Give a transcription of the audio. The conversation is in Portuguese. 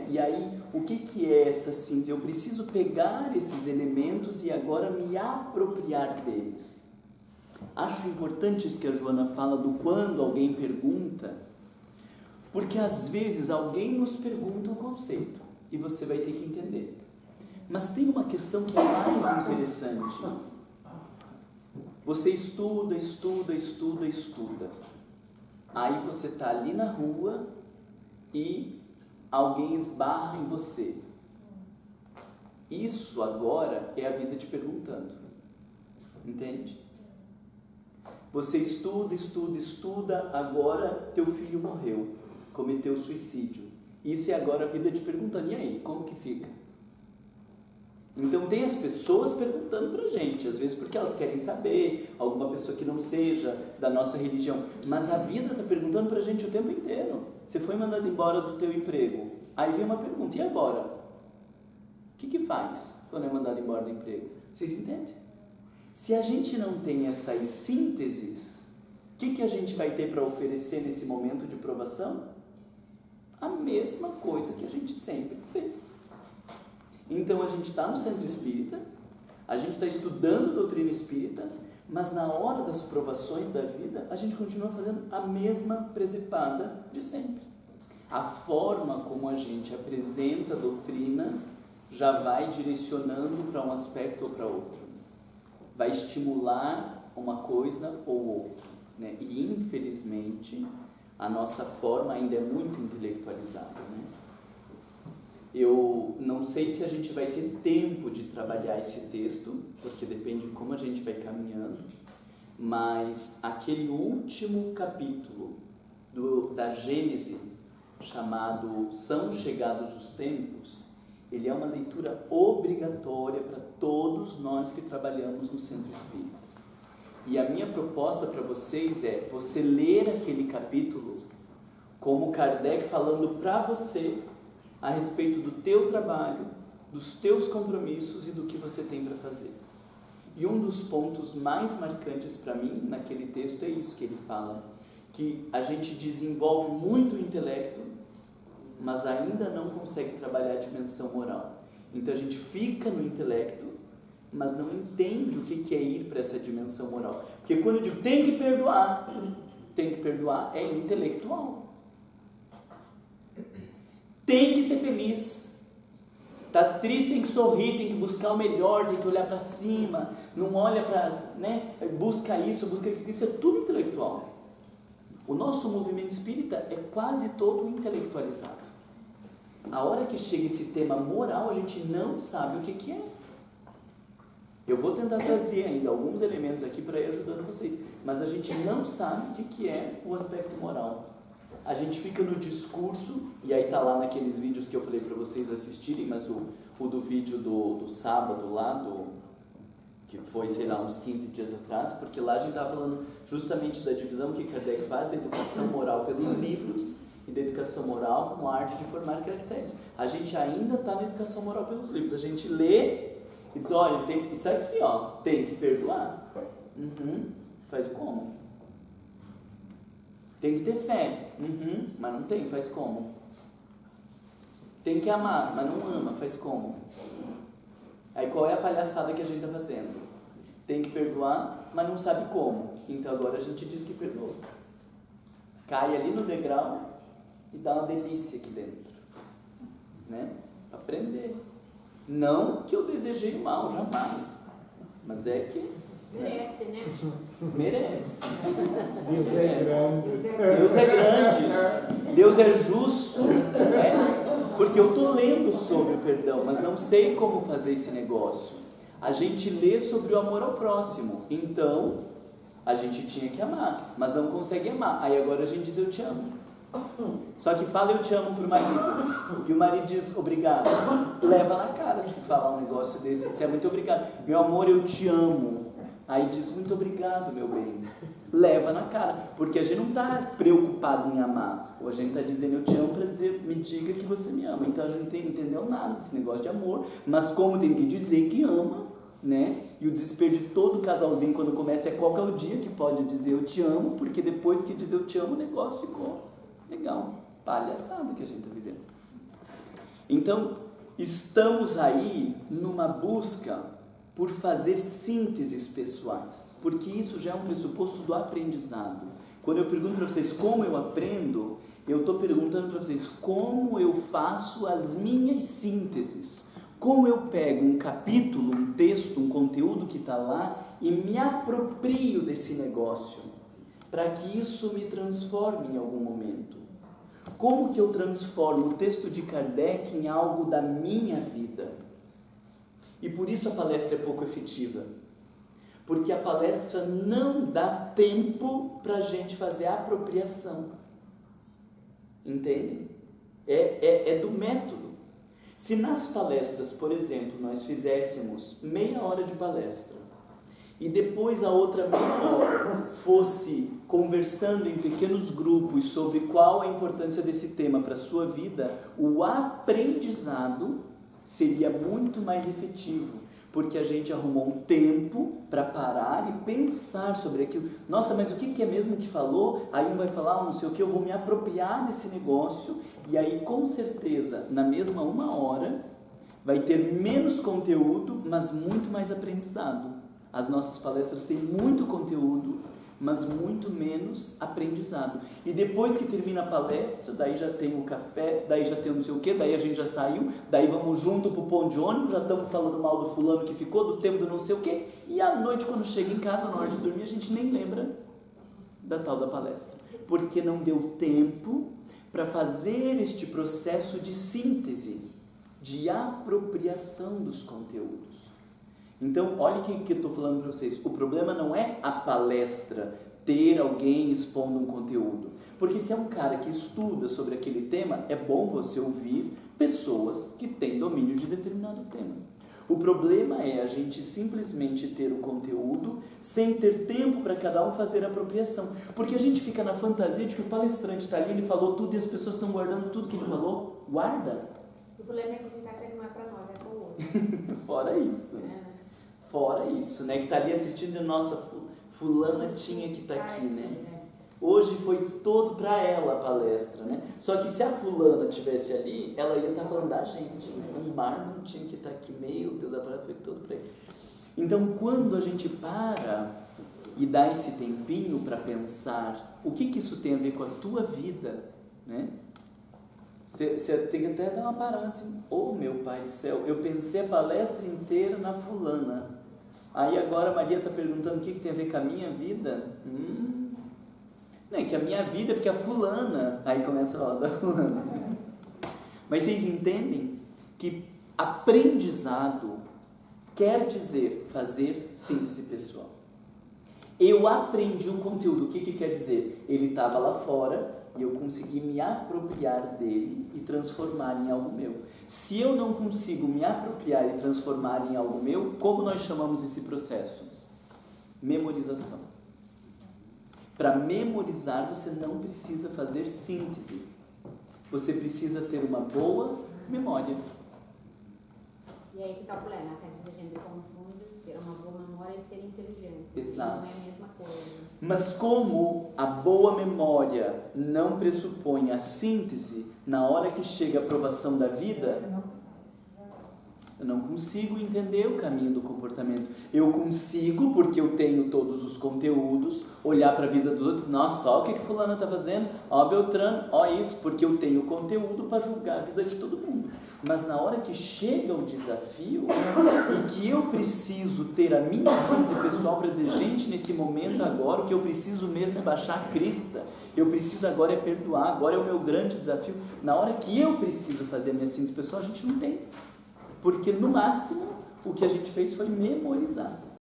E aí, o que é essa síntese? Eu preciso pegar esses elementos e agora me apropriar deles. Acho importante isso que a Joana fala do quando alguém pergunta, porque às vezes alguém nos pergunta um conceito e você vai ter que entender. Mas tem uma questão que é mais interessante. Você estuda. Aí você está ali na rua e alguém esbarra em você. Isso agora é a vida te perguntando. Entende? Você estuda, agora teu filho morreu, cometeu suicídio. Isso é agora a vida te perguntando, e aí, como que fica? Então tem as pessoas perguntando pra gente, às vezes porque elas querem saber, alguma pessoa que não seja da nossa religião, mas a vida está perguntando pra gente o tempo inteiro. Você foi mandado embora do teu emprego, aí vem uma pergunta, e agora? O que faz quando é mandado embora do emprego? Vocês entendem? Se a gente não tem essas sínteses, o que a gente vai ter para oferecer nesse momento de provação? A mesma coisa que a gente sempre fez. Então a gente está no centro espírita, a gente está estudando doutrina espírita, mas na hora das provações da vida, a gente continua fazendo a mesma presepada de sempre. A forma como a gente apresenta a doutrina já vai direcionando para um aspecto ou para outro. Vai estimular uma coisa ou outra, né? E infelizmente a nossa forma ainda é muito intelectualizada, né? Eu não sei se a gente vai ter tempo de trabalhar esse texto, porque depende de como a gente vai caminhando, mas aquele último capítulo da Gênese, chamado São Chegados os Tempos, ele é uma leitura obrigatória para todos nós que trabalhamos no Centro Espírita. E a minha proposta para vocês é você ler aquele capítulo como Kardec falando para você a respeito do teu trabalho, dos teus compromissos e do que você tem para fazer. E um dos pontos mais marcantes para mim naquele texto é isso que ele fala, que a gente desenvolve muito o intelecto, mas ainda não consegue trabalhar a dimensão moral. Então a gente fica no intelecto, mas não entende o que é ir para essa dimensão moral. Porque quando eu digo tem que perdoar é intelectual. Tem que ser feliz. Tá triste, tem que sorrir, tem que buscar o melhor, tem que olhar para cima, não olha para, né, busca isso é tudo intelectual. O nosso movimento espírita é quase todo intelectualizado. A hora que chega esse tema moral, a gente não sabe o que é. Eu vou tentar trazer ainda alguns elementos aqui para ir ajudando vocês, mas a gente não sabe o que é o aspecto moral. A gente fica no discurso, e aí tá lá naqueles vídeos que eu falei para vocês assistirem, mas o do vídeo do sábado lá, que foi, sei lá, uns 15 dias atrás, porque lá a gente estava falando justamente da divisão que Kardec faz da educação moral pelos livros e da educação moral com a arte de formar caracteres. A gente ainda está na educação moral pelos livros, a gente lê e diz, olha, isso aqui, ó, tem que perdoar. Faz como? Tem que ter fé, mas não tem, faz como? Tem que amar, mas não ama, faz como? Aí qual é a palhaçada que a gente está fazendo? Tem que perdoar, mas não sabe como. Então agora a gente diz que perdoa. Cai ali no degrau e dá uma delícia aqui dentro. Né? Aprender. Não que eu desejei o mal, jamais. Mas é que... Merece, né? Merece. Deus é grande. Deus é justo. Né? Porque eu estou lendo sobre o perdão, mas não sei como fazer esse negócio. A gente lê sobre o amor ao próximo. Então, a gente tinha que amar, mas não consegue amar. Aí agora a gente diz eu te amo. Só que fala eu te amo pro marido. E o marido diz obrigado. Leva na cara se falar um negócio desse. Diz muito obrigado. Meu amor, eu te amo. Aí diz, muito obrigado, meu bem. Leva na cara. Porque a gente não está preocupado em amar. Ou a gente está dizendo, eu te amo para dizer, me diga que você me ama. Então a gente não entendeu nada desse negócio de amor. Mas como tem que dizer que ama, né? E o desespero de todo casalzinho quando começa é qual que é o dia que pode dizer eu te amo. Porque depois que diz eu te amo, o negócio ficou legal. Palhaçada que a gente está vivendo. Então, estamos aí numa busca por fazer sínteses pessoais, porque isso já é um pressuposto do aprendizado. Quando eu pergunto para vocês como eu aprendo, eu estou perguntando para vocês como eu faço as minhas sínteses. Como eu pego um capítulo, um texto, um conteúdo que está lá e me aproprio desse negócio, para que isso me transforme em algum momento. Como que eu transformo o texto de Kardec em algo da minha vida? E por isso a palestra é pouco efetiva. Porque a palestra não dá tempo para a gente fazer a apropriação. Entendem? É do método. Se nas palestras, por exemplo, nós fizéssemos meia hora de palestra e depois a outra meia hora fosse conversando em pequenos grupos sobre qual a importância desse tema para a sua vida, o aprendizado seria muito mais efetivo, porque a gente arrumou um tempo para parar e pensar sobre aquilo. Nossa, mas o que é mesmo que falou? Aí um vai falar, não sei o que, eu vou me apropriar desse negócio, e aí com certeza, na mesma uma hora, vai ter menos conteúdo, mas muito mais aprendizado. As nossas palestras têm muito conteúdo, mas muito menos aprendizado. E depois que termina a palestra, daí já tem o café, daí já tem não sei o que, daí a gente já saiu, daí vamos junto pro ponto de ônibus, já estamos falando mal do fulano que ficou, do tempo do não sei o que, e à noite quando chega em casa, na hora de dormir, a gente nem lembra da tal da palestra, porque não deu tempo para fazer este processo de síntese, de apropriação dos conteúdos. Então, olha o que eu estou falando para vocês. O problema não é a palestra, ter alguém expondo um conteúdo. Porque se é um cara que estuda sobre aquele tema, é bom você ouvir pessoas que têm domínio de determinado tema. O problema é a gente simplesmente ter o conteúdo sem ter tempo para cada um fazer a apropriação. Porque a gente fica na fantasia de que o palestrante está ali, ele falou tudo e as pessoas estão guardando tudo que ele falou. Guarda. O problema é que o café não é para nós, é para o outro. Fora isso. Fora isso, né? Que está ali assistindo e, nossa, fulana tinha que estar aqui, né? Hoje foi todo para ela a palestra, né? Só que se a fulana estivesse ali, ela ia estar falando da gente, né? O Mar não tinha que estar aqui, meu Deus, a palestra foi todo para ele. Então, quando a gente para e dá esse tempinho para pensar o que isso tem a ver com a tua vida, né? Você tem que até dar uma parada assim, meu pai do céu, eu pensei a palestra inteira na fulana. Aí agora a Maria está perguntando o que tem a ver com a minha vida. Não é que a minha vida é porque a fulana. Aí começa a falar da fulana. Mas vocês entendem que aprendizado quer dizer fazer síntese pessoal. Eu aprendi um conteúdo, o que quer dizer? Ele estava lá fora e eu consegui me apropriar dele e transformar em algo meu. Se eu não consigo me apropriar e transformar em algo meu, como nós chamamos esse processo? Memorização. Para memorizar, você não precisa fazer síntese. Você precisa ter uma boa memória. E aí que está o problema, a gente confunde ter uma boa memória e ser inteligente. Exato. Não é a mesma coisa. Mas como a boa memória não pressupõe a síntese, na hora que chega a provação da vida, eu não consigo entender o caminho do comportamento. Eu consigo, porque eu tenho todos os conteúdos, olhar para a vida dos outros, nossa, olha o que fulana está fazendo, ó Beltrano, ó isso, porque eu tenho conteúdo para julgar a vida de todo mundo. Mas na hora que chega o desafio e que eu preciso ter a minha síntese pessoal para dizer, gente, nesse momento agora o que eu preciso mesmo é baixar a crista, eu preciso agora é perdoar, agora é o meu grande desafio. Na hora que eu preciso fazer a minha síntese pessoal, a gente não tem. Porque no máximo o que a gente fez foi memorizar.